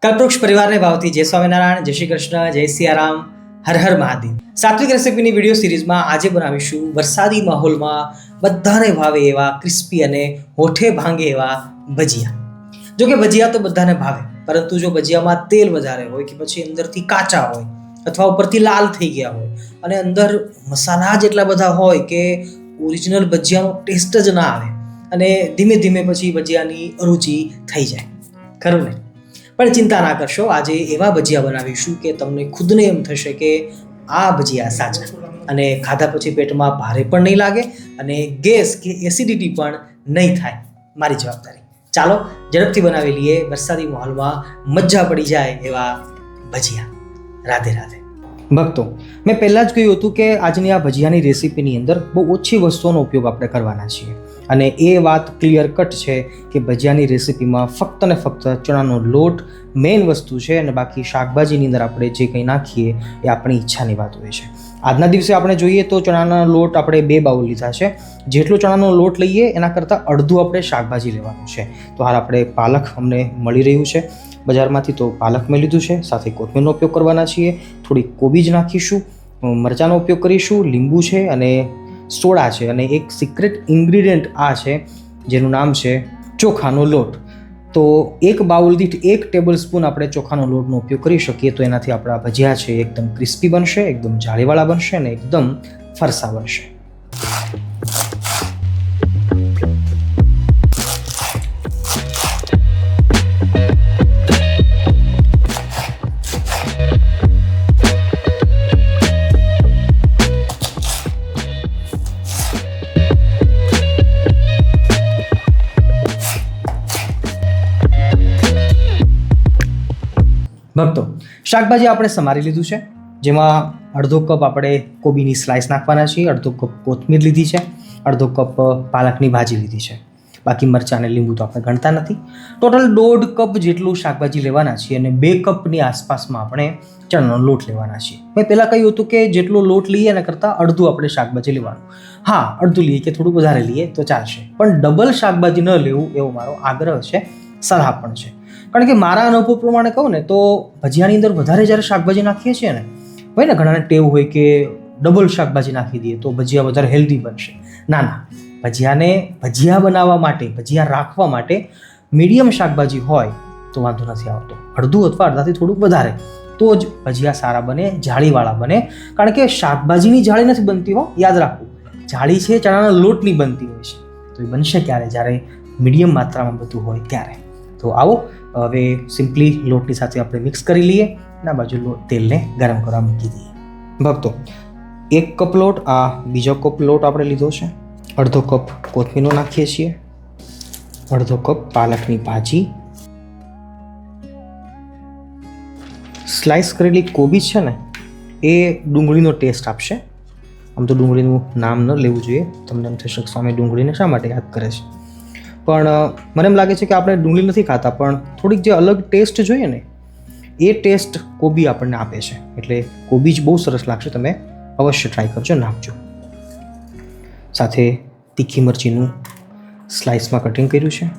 કલ્પવૃક્ષ પરિવારને ભાવથી જય સ્વામિનારાયણ, જય શ્રી કૃષ્ણ, જય સિયારામ, હર હર મહાદેવ. સાત્વિક રેસીપીની વિડીયો સિરીઝમાં આજે બનાવીશું વરસાદી માહોલમાં બધાને ભાવે એવા ક્રિસ્પી અને હોઠે ભાંગે એવા ભજીયા. જો કે ભજીયા તો બધાને ભાવે, પરંતુ જો ભજીયામાં તેલ વધારે હોય કે પછી અંદરથી કાચા હોય અથવા ઉપરથી લાલ થઈ ગયા હોય અને અંદર મસાલા જ એટલા બધા હોય કે ઓરિજિનલ ભજીયાનો ટેસ્ટ જ ના આવે અને ધીમે ધીમે પછી ભજીયાની અરુચિ થઈ જાય, ખરું ને? પણ ચિંતા ના કરશો, આજે એવા ભજીયા બનાવીશું કે તમને ખુદને એમ થશે કે આ ભજીયા સાચા, અને ખાધા પછી પેટમાં ભારે પણ નહીં લાગે અને ગેસ કે એસિડિટી પણ નહીં થાય. મારી જવાબદારી. ચાલો ઝડપથી બનાવી લઈએ વરસાદી માહોલમાં મજા પડી જાય એવા ભજીયા. રાધે રાધે. ભક્તો, મેં પહેલાં જ કહ્યું હતું કે આજની આ ભજીયાની રેસીપીની અંદર બહુ ઓછી વસ્તુઓનો ઉપયોગ આપણે કરવાના છીએ, અને એ વાત ક્લિયર કટ છે કે ભજીયાની રેસીપીમાં ફક્ત ને ફક્ત ચણાનો લોટ મેઇન વસ્તુ છે, અને બાકી શાકભાજીની અંદર આપણે જે કંઈ નાખીએ એ આપણી ઈચ્છાની વાત હોય છે. આજના દિવસે આપણે જોઈએ તો ચણાના લોટ આપણે 2 બાઉલ લીધા છે. જેટલો ચણાનો લોટ લઈએ એના કરતાં અડધું આપણે શાકભાજી લેવાનું છે. તો હાલ આપણે પાલક અમને મળી રહ્યું છે બજારમાંથી, તો પાલક મેં લીધું છે. સાથે કોથમીરનો ઉપયોગ કરવાના છીએ, થોડી કોબીજ નાખીશું, મરચાંનો ઉપયોગ કરીશું, લીંબુ છે અને સોડા છે, અને એક સિક્રેટ ઇન્ગ્રીડિયન્ટ આ છે જેનું નામ છે ચોખાનો લોટ. તો 1 બાઉલ દીઠ 1 ટેબલ સ્પૂન આપણે ચોખાનો લોટનો ઉપયોગ કરી શકીએ, તો એનાથી આપણા ભજીયા છે એકદમ ક્રિસ્પી બનશે, એકદમ જાળીવાળા બનશે અને એકદમ ફરસા બનશે. ભક્તો, શાકભાજી આપણે સમારી લીધું છે, જેમાં અડધો કપ આપણે કોબીની સ્લાઇસ નાખવાના છીએ, અડધો કપ કોથમીર લીધી છે, અડધો કપ પાલકની ભાજી લીધી છે. બાકી મરચાં અને લીંબુ તો આપણે ગણતા નથી. ટોટલ 1.5 કપ જેટલું શાકભાજી લેવાના છીએ અને 2 કપની આસપાસમાં આપણે ચણાનો લોટ લેવાના છીએ. મેં પહેલાં કહ્યું હતું કે જેટલો લોટ લઈએ એના કરતાં અડધું આપણે શાકભાજી લેવાનું. હા, અડધું લઈએ કે થોડું વધારે લઈએ તો ચાલશે, પણ ડબલ શાકભાજી ન લેવું એવો મારો આગ્રહ છે, સલાહ પણ છે. કારણ કે મારા અનુભવ પ્રમાણે કહું ને તો ભજીયાની અંદર વધારે જ્યારે શાકભાજી નાખીએ છીએ ને, હોય ને ઘણાને ટેવ હોય કે ડબલ શાકભાજી નાખી દઈએ તો ભજીયા વધારે હેલ્ધી બનશે. ના ના, ભજીયાને ભજીયા બનાવવા માટે, ભજીયા રાખવા માટે મીડિયમ શાકભાજી હોય તો વાંધો નથી આવતો. અડધું અથવા અડધાથી થોડુંક વધારે તો જ ભજીયા સારા બને, જાળીવાળા બને. કારણ કે શાકભાજીની જાળી નથી બનતી, હો યાદ રાખવું, જાળી છે ચણાના લોટની બનતી હોય છે. તો એ બનશે ક્યારે? જ્યારે મીડિયમ માત્રામાં બધું હોય ત્યારે. તો આવો હવે સિમ્પલી લોટની સાથે આપણે મિક્સ કરી લઈએ અને આ બાજુ તેલને ગરમ કરવા મૂકી દઈએ. ભક્તો, 1 કપ લોટ, આ બીજો કપ લોટ આપણે લીધો છે, અડધો કપ કોથમીરનો નાખીએ છીએ, અડધો કપ પાલકની ભાજી, સ્લાઇસ કરેલી કોબીજ છે ને એ ડુંગળીનો ટેસ્ટ આપશે. આમ તો ડુંગળીનું નામ ન લેવું જોઈએ, તમને એમ થશે કે સ્વામી ડુંગળીને શા માટે યાદ કરે છે, પણ મને એમ લાગે છે કે આપણે ડુંગળી નથી ખાતા, પણ થોડીક જે અલગ ટેસ્ટ જોઈએ ને એ ટેસ્ટ કોબી આપણને આપે છે. એટલે કોબી જ બહુ સરસ લાગશે, તમે અવશ્ય ટ્રાય કરજો, નાખજો. સાથે તીખી મરચીનું સ્લાઇસમાં કટિંગ કર્યું છે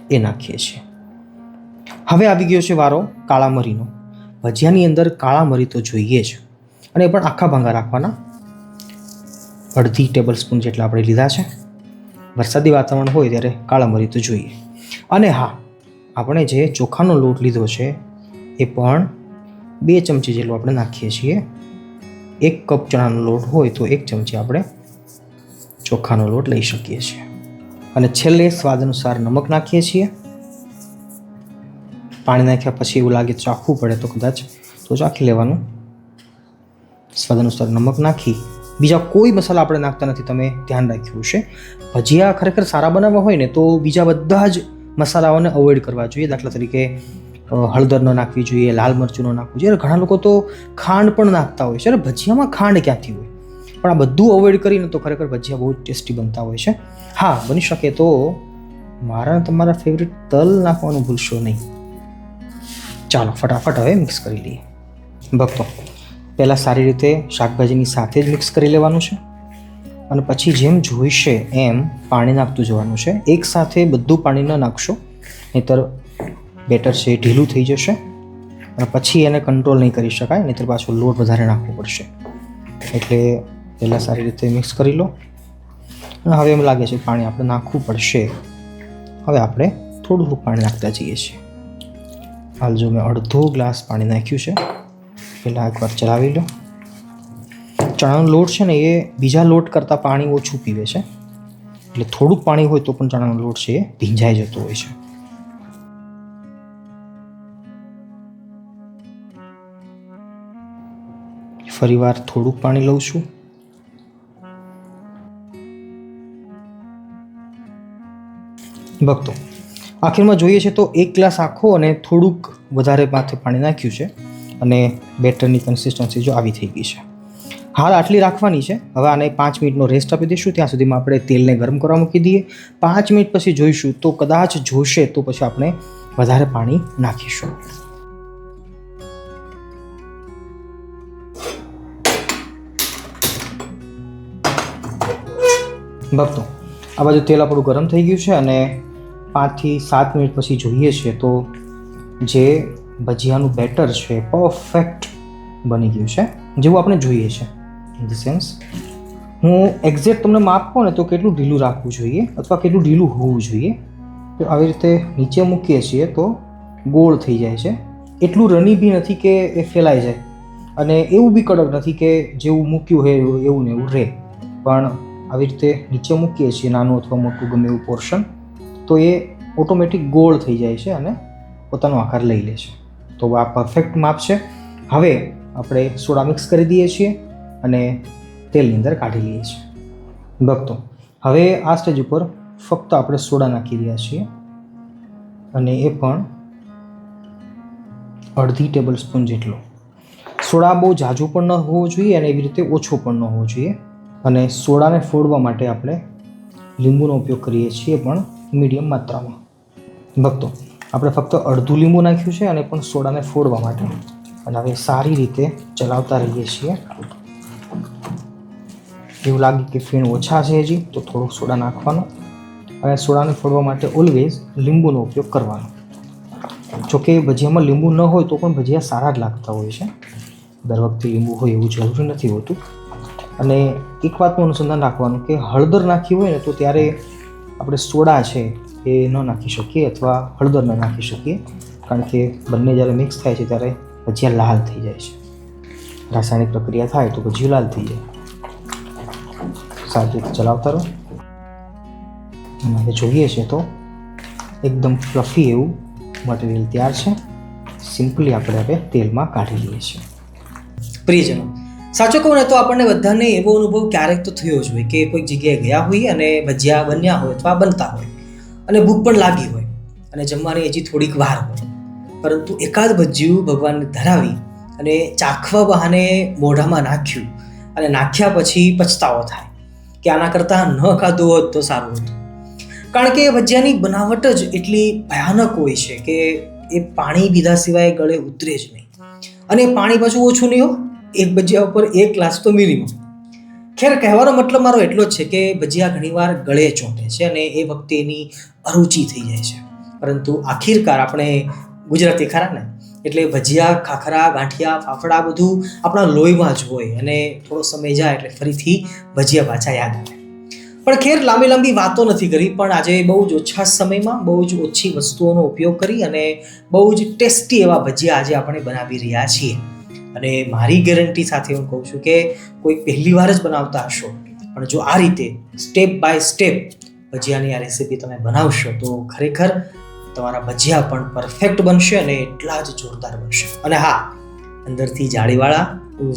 એ નાખીએ છીએ. હવે આવી ગયો છે વારો કાળા મરીનો. ભજીયાની અંદર કાળા મરી તો જોઈએ જ, અને એ પણ આખા ભાંગા રાખવાના. 1/2 ટેબલ સ્પૂન જેટલા આપણે લીધા છે. વરસાદી વાતાવરણ હોય ત્યારે કાળા મરી તો જોઈએ. અને હા, આપણે જે ચોખાનો લોટ લીધો છે એ પણ 2 ચમચી જેટલો આપણે નાખીએ છીએ. 1 કપ ચણાનો લોટ હોય તો 1 ચમચી આપણે ચોખાનો લોટ લઈ શકીએ છીએ. અને છેલ્લે સ્વાદ અનુસાર નમક નાખીએ છીએ. પાણી નાખ્યા પછી એવું લાગે ચાખવું પડે તો કદાચ તો ચાખી લેવાનું. સ્વાદ અનુસાર નમક નાખી, બીજા કોઈ મસાલા આપણે નાખતા નથી, તમે ધ્યાન રાખ્યું છે. ભજીયા ખરેખર સારા બનાવવા હોય ને તો બીજા બધા જ મસાલાઓને અવોઇડ કરવા જોઈએ. દાખલા તરીકે હળદર ન નાખવી જોઈએ, લાલ મરચું ન નાખવું જોઈએ. ઘણા લોકો તો ખાંડ પણ નાખતા હોય છે. અરે ભજીયામાં ખાંડ ક્યાંથી હોય? પણ આ બધું અવોઇડ કરીને તો ખરેખર ભજીયા બહુ ટેસ્ટી બનતા હોય છે. હા, બની શકે તો મારા તમારા ફેવરિટ તલ નાખવાનું ભૂલશો નહીં. ચાલો ફટાફટ હવે મિક્સ કરી લઈએ. ભક્તો, પહેલાં સારી રીતે શાકભાજીની સાથે જ મિક્સ કરી લેવાનું છે, અને પછી જેમ જોઈશે એમ પાણી નાખતું જવાનું છે. એકસાથે બધું પાણી ન નાખશો, નહીંતર બેટર છે ઢીલું થઈ જશે અને પછી એને કંટ્રોલ નહીં કરી શકાય, નહીંતર પાછો લોટ વધારે નાખવો પડશે. એટલે પહેલાં સારી રીતે મિક્સ કરી લો. અને હવે એમ લાગે છે પાણી આપણે નાખવું પડશે. હવે આપણે થોડું પાણી નાખતા જઈએ છીએ. હાલ જો મેં અડધો ગ્લાસ પાણી નાખ્યું છે. પહેલાં એકવાર ચલાવી લો. ચણાનો લોટ છે ને એ બીજા લોટ કરતાં પાણી ઓછું પીવે છે, એટલે થોડુંક પાણી હોય તો પણ ચણાનો લોટ છે એ ભીંજાઈ જતો હોય છે. ફરીવાર થોડુંક પાણી લઉં છું. ભક્તો, આખીરમાં જોઈએ છે તો 1 ગ્લાસ આખો અને થોડુંક વધારે માથે પાણી નાખ્યું છે અને બેટરની કન્સિસ્ટન્સી જો આવી થઈ ગઈ છે. હાલ આટલી રાખવાની છે. હવે આને 5 મિનિટનો રેસ્ટ આપી દઈશું. ત્યાં સુધીમાં આપણે તેલને ગરમ કરવા મૂકી દઈએ. 5 મિનિટ પછી જોઈશું તો કદાચ જોશે તો પછી આપણે વધારે પાણી નાખીશું. ભક્તો, આ બાજુ તેલ આપણું ગરમ થઈ ગયું છે અને 5 થી 7 મિનિટ પછી જોઈએ છે તો જે ભજીયાનું બેટર છે પરફેક્ટ બની ગયું છે, જેવું આપણે જોઈએ છે. ઇન ધ સેન્સ હું એક્ઝેક્ટ તમને માપ કહું ને તો કેટલું ઢીલું રાખવું જોઈએ અથવા કેટલું ઢીલું હોવું જોઈએ. તો આવી રીતે નીચે મૂકીએ છીએ તો ગોળ થઈ જાય છે. એટલું રની બી નથી કે એ ફેલાઈ જાય અને એવું બી કડક નથી કે જેવું મૂક્યું હોય એવું ને એવું રહે. પણ આવી રીતે નીચે મૂકીએ છીએ નાનું અથવા મોટું ગમે એવું પોર્શન, તો એ ઓટોમેટિક ગોળ થઈ જાય છે અને પોતાનો આકાર લઈ લે છે. તો આ પરફેક્ટ માપ છે. હવે આપણે સોડા મિક્સ કરી દઈએ છીએ અને તેલની અંદર કાઢી લઈએ છીએ. ભક્તો, હવે આ સ્ટેજ ઉપર ફક્ત આપણે સોડા નાખી રહ્યા છીએ અને એ પણ અડધી ટેબલ સ્પૂન જેટલો. સોડા બહુ ઝાઝો પણ ન હોવો જોઈએ અને એવી રીતે ઓછો પણ ન હોવો જોઈએ. અને સોડાને ફોડવા માટે આપણે લીંબુનો ઉપયોગ કરીએ છીએ, પણ મીડિયમ માત્રામાં. ભક્તો, આપણે ફક્ત અડધું લીંબુ નાખ્યું છે અને પણ સોડાને ફોડવા માટે. અને હવે સારી રીતે ચલાવતા રહીએ છીએ. એવું લાગે કે ફીણ ઓછા છે હજી તો થોડુંક સોડા નાખવાનો અને સોડાને ફોડવા માટે ઓલવેઝ લીંબુનો ઉપયોગ કરવાનો. જોકે ભજીયામાં લીંબુ ન હોય તો પણ ભજીયા સારા જ લાગતા હોય છે. દર વખતે લીંબુ હોય એવું જરૂરી નથી હોતું. અને એક વાતનું અનુસંધાન રાખવાનું કે હળદર નાખી હોય ને તો ત્યારે આપણે સોડા છે એ ન નાખી શકીએ અથવા હળદર ન નાખી શકીએ, કારણ કે બંને જ્યારે મિક્સ થાય છે ત્યારે ભજીયા લાલ થઈ જાય છે. રાસાયણિક પ્રક્રિયા થાય તો ભજીયું લાલ થઈ જાય. સારી રીતે ચલાવતા રહો. અને હવે જોઈએ છે તો એકદમ ફ્લફી એવું મટીરિયલ તૈયાર છે. સિમ્પલી આપણે હવે તેલમાં કાઢી લઈએ છીએ. પ્રિયજનો, સાચું કહું ને તો આપણને બધાને એવો અનુભવ ક્યારેક તો થયો જ હોય કે કોઈક જગ્યાએ ગયા હોઈએ અને ભજીયા બન્યા હોય અથવા બનતા હોય અને ભૂખ પણ લાગી હોય અને જમવાની હજી થોડીક વાર હોય, પરંતુ એકાદ ભજીયું ભગવાનને ધરાવી અને ચાખવા બહાને મોઢામાં નાખ્યું અને નાખ્યા પછી પછતાવો થાય કે આના કરતાં ન ખાધું હોત તો સારું હતું. કારણ કે ભજીયાની બનાવટ જ એટલી ભયાનક હોય છે કે એ પાણી પીધા સિવાય ગળે ઉતરે જ નહીં. અને પાણી પાછું ઓછું નહીં હોય, એક ભજીયા ઉપર 1 ગ્લાસ તો મિનિમમ. ખેર, કહેવાનો મતલબ મારો એટલો જ છે કે ભજીયા ઘણીવાર ગળે ચોંટે છે અને એ વખતે એની અરુચિ થઈ જાય છે. પરંતુ આખીરકાર આપણે ગુજરાતી ખરા ને, એટલે ભજીયા, ખાખરા, ગાંઠિયા, ફાફડા બધું આપણા લોહીમાં જ હોય અને થોડો સમય જાય એટલે ફરીથી ભજીયા પાછા યાદ આવે. પણ ખેર, લાંબી વાતો નથી કરી, પણ આજે બહુ જ ઓછા સમયમાં બહુ જ ઓછી વસ્તુઓનો ઉપયોગ કરી અને બહુ જ ટેસ્ટી એવા ભજીયા આજે આપણે બનાવી રહ્યા છીએ. અને મારી ગેરંટી સાથે હું કહું છું કે કોઈ પહેલી વાર જ બનાવતા હશો, પણ જો આ રીતે સ્ટેપ બાય સ્ટેપ ભજીયાની આ રેસીપી તમે બનાવશો તો ખરેખર તમારા ભજીયા પણ પરફેક્ટ બનશે અને એટલા જ જોરદાર બનશે. અને હા, અંદરથી જાળીવાળા,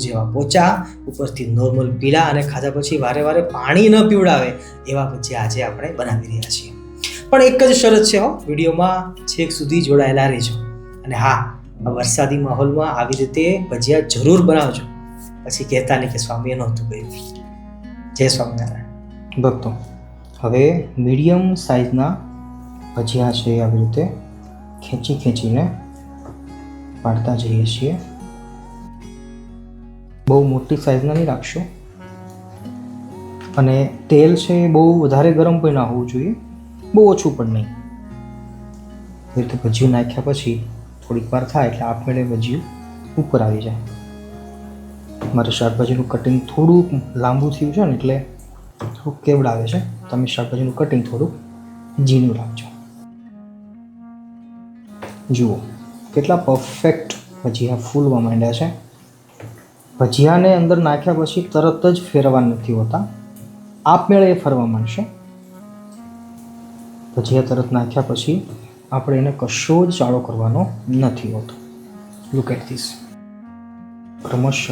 જેવા પોચા, ઉપરથી નોર્મલ પીળા અને ખાધા પછી વારે વારે પાણી ન પીવડાવે એવા ભજીયા આજે આપણે બનાવી રહ્યા છીએ. પણ એક જ શરત છે, વિડીયોમાં છેક સુધી જોડાયેલા રહેજો. અને હા, આ વરસાદી માહોલમાં આવી રીતે ભજીયા જરૂર બનાવજો, પછી કહેતા નહીં કે સ્વામીએ નહોતું કહ્યું. જય સ્વામિનારાયણ. ભક્તો, હવે મીડિયમ સાઇઝના ભજીયા છે આવી રીતે ખેંચીને પાડતા જઈએ છીએ. બહુ મોટી સાઇઝના નહીં રાખશો અને તેલ છે બહુ વધારે ગરમ પણ ના હોવું જોઈએ, બહુ ઓછું પણ નહીં. એ રીતે ભજીયું નાખ્યા પછી થોડીક વાર થાય એટલે આપમેળે ભજીયું ઉપર આવી જાય. મારે શાકભાજીનું કટિંગ થોડુંક લાંબુ થયું છે ને એટલે થોડુંક કેવડાવે છે. તમે શાકભાજીનું કટિંગ થોડુંક ઝીણું રાખજો. જુઓ કેટલા પરફેક્ટ ભજીયા ફૂલવા માંડ્યા છે. ભજીયાને અંદર નાખ્યા પછી તરત જ ફેરવા નથી હોતા, આપમેળે એ ફરવા માંડશે. ભજીયા તરત નાખ્યા પછી આપણે એને કશો જ ચાળો કરવાનો નથી હોતો. Look at this. ક્રમશઃ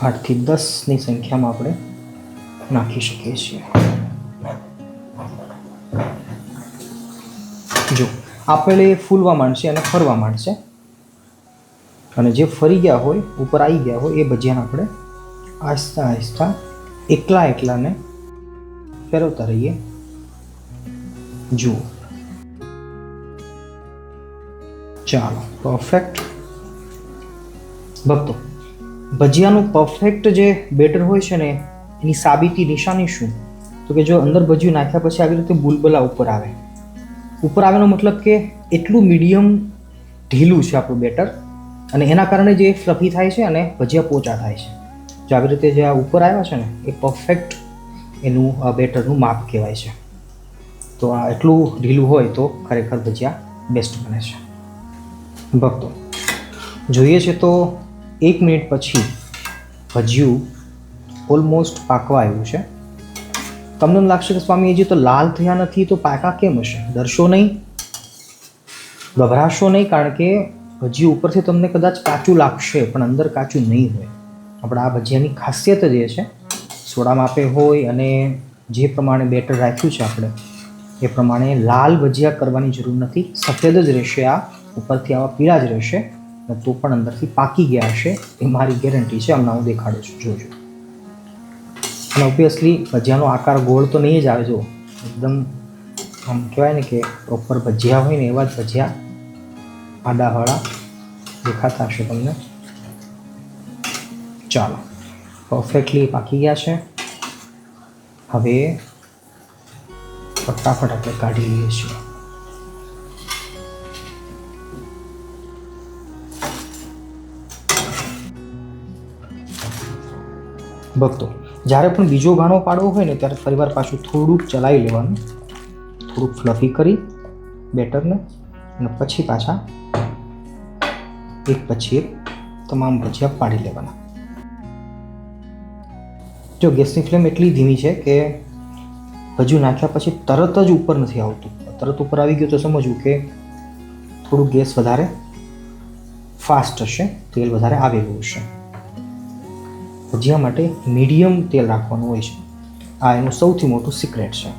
8 થી 10ની સંખ્યામાં આપણે નાખી શકીએ છીએ. જો આપેલે ફૂલવા માંડશે અને ફરવા માંડશે, અને જે ફરી ગયા હોય ઉપર આવી ગયા હોય એ ભજીયાને આપણે આહિસ્તા આહિસ્તા એકલાને ફેરવતા રહીએ. જુઓ, ચાલો પરફેક્ટ. ભક્તો, ભજીયાનું પરફેક્ટ જે બેટર હોય છે ને એની સાબિતી નિશાની શું? તો કે જો અંદર ભજીયું નાખ્યા પછી આવી રીતે બુલબુલા ઉપર આવે. ઉપર આવેનો મતલબ કે એટલું મીડિયમ ઢીલું છે આપણું બેટર, અને એના કારણે જે ફ્લફી થાય છે અને ભજીયા પોચા થાય છે. જો આવી રીતે જે આ ઉપર આવ્યા છે ને એ પરફેક્ટ એનું બેટરનું માપ કહેવાય છે. તો આ એટલું ઢીલું હોય તો ખરેખર ભજીયા બેસ્ટ બને છે. ભક્તો, જોઈએ છે તો 1 મિનિટ પછી ભજીયું ઓલમોસ્ટ પાકવા આવ્યું છે. તમને લાગશે કે સ્વામી હજી તો લાલ થયા નથી તો પાકા કેમ હશે? ડરશો નહીં, ગભરાશો નહીં, કારણ કે ભજીયું ઉપરથી તમને કદાચ કાચું લાગશે પણ અંદર કાચું નહીં હોય. આપણા આ ભજીયાની ખાસિયત જ એ છે, સોડા માપે હોય અને જે પ્રમાણે બેટર રાખ્યું છે આપણે એ પ્રમાણે લાલ ભજીયા કરવાની જરૂર નથી. સફેદ જ રહેશે, આ ઉપરથી આવા પીળા જ રહેશે, અને તો પણ અંદરથી પાકી ગયા હશે એ મારી ગેરંટી છે. હમણાં હું દેખાડું છું, જોજો. અને ઓબ્વિયસલી ભજીયાનો આકાર ગોળ તો નહીં જ આવે. જો એકદમ આમ કહેવાય ને કે પ્રોપર ભજીયા હોય ને એવા જ ભજીયા આડાવાળા દેખાતા હશે તમને. ચાલો, પરફેક્ટલી પાકી ગયા છે. હવે ફટાફટ આપણે કાઢી લઈએ છીએ. ભક્તો, જ્યારે પણ બીજો ગાણો પાડવો હોય ને ત્યારે ફરીવાર પાછું થોડુંક ચલાવી લેવાનું, થોડુંક ફ્લફી કરી બેટરને, અને પછી પાછા એક પછી એક તમામ ભજીયા પાડી લેવાના. જો ગેસની ફ્લેમ એટલી ધીમી છે કે ભજીયું નાખ્યા પછી તરત જ ઉપર નથી આવતું. તરત ઉપર આવી ગયું તો સમજવું કે થોડું ગેસ વધારે ફાસ્ટ હશે, તેલ વધારે આવેલું હશે. ભજીયા માટે મીડિયમ તેલ રાખવાનું હોય છે. આ એનું સૌથી મોટું સિક્રેટ છે.